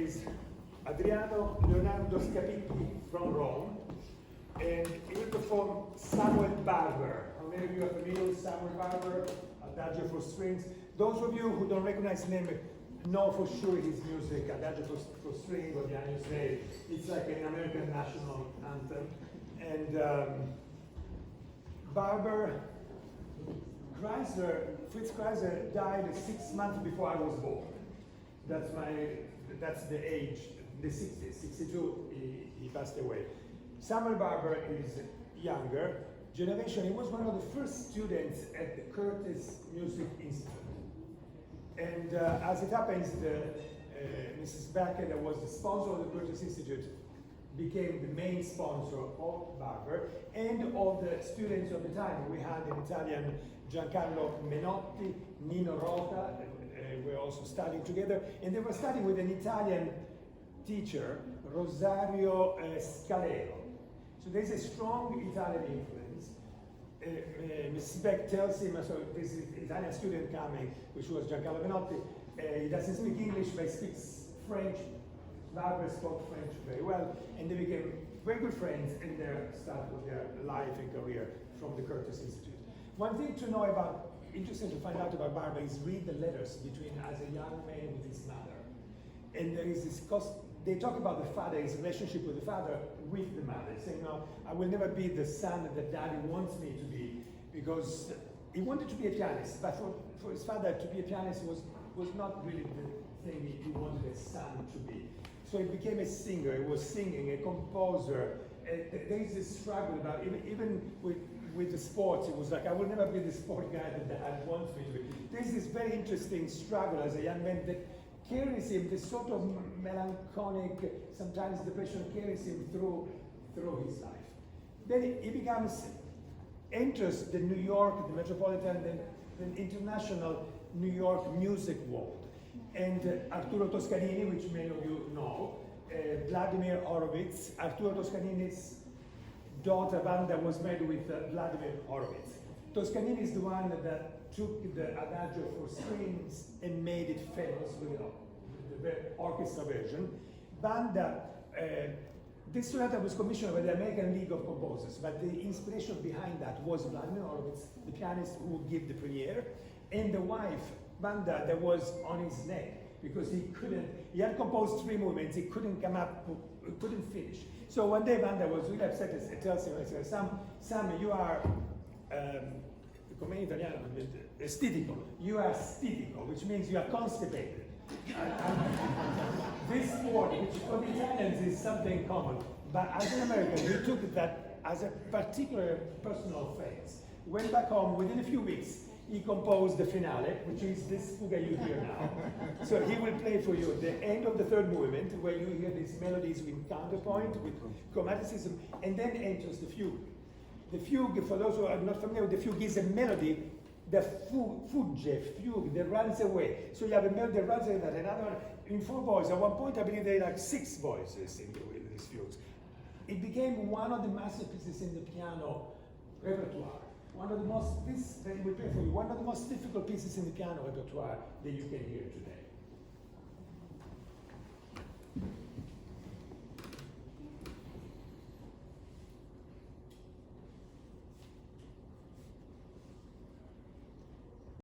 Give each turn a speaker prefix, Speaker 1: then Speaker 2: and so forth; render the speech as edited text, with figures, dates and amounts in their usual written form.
Speaker 1: is Adriano Leonardo Scapicchi from Rome, and he will perform Samuel Barber. How many of you are familiar with Samuel Barber? Adagio for strings. Those of you who don't recognize the name know for sure his music, Adagio for strings or the Agnus Dei. It's like an American national anthem. And Barber, Fritz Kreisler died 6 months before I was born. That's the age, the 60s, 62, he passed away. Samuel Barber is younger generation. He was one of the first students at the Curtis Music Institute. And as it happens, Mrs. Becker, that was the sponsor of the Curtis Institute, became the main sponsor of Barber and of the students of the time. We had an Italian, Giancarlo Menotti, Nino Rota, were also studying together, and they were studying with an Italian teacher, Rosario Scalero. So there's a strong Italian influence. Mrs. Beck tells him, so this is an Italian student coming, which was Giancarlo Menotti. He doesn't speak English, but he speaks French. Barber spoke French very well, and they became very good friends in their start of their life and career from the Curtis Institute. One thing to know about, interesting to find out about Barber is read the letters between as a young man with his mother. And there is this they talk about the father, his relationship with the father, with the mother, saying, no, I will never be the son that daddy wants me to be, because he wanted to be a pianist, but for his father to be a pianist was not really the thing he wanted his son to be. So he became a singer, he was singing, a composer. There is this struggle about, even with the sports, it was like, I will never be the sport guy that dad wants me to be. There's this very interesting struggle as a young man that carries him, this sort of melancholic, sometimes depression carries him through his life. Then he enters the New York, the metropolitan, the international New York music world. And Arturo Toscanini, which many of you know, Vladimir Horowitz. Arturo Toscanini's daughter Wanda was married with Vladimir Horowitz. Toscanini is the one that took the Adagio for strings and made it famous with the orchestra version. Wanda, this sonata was commissioned by the American League of Composers, but the inspiration behind that was Vladimir Horowitz, the pianist who would give the premiere, and the wife, Wanda, that was on his neck because he had composed 3 movements, he couldn't come up, couldn't finish. So one day Wanda was really upset and tells him, Sam, you are, come in Italiano, stitico. You are stitico, which means you are constipated. This word, which for the Italians is something common, but as an American, he took that as a particular personal offense. Went back home within a few weeks. He composed the finale, which is this fuga you hear now. So he will play for you the end of the 3rd movement, where you hear these melodies with counterpoint, with chromaticism, and then enters the fugue. The fugue, for those who are not familiar with the fugue, is a melody, the fugue that runs away. So you have a melody that runs away, that another one, in 4 voices. At one point, I believe there are like 6 voices in these fugues. It became one of the masterpieces in the piano repertoire. One of the most, this that we play for you, one of the most difficult pieces in the piano repertoire that you can hear today.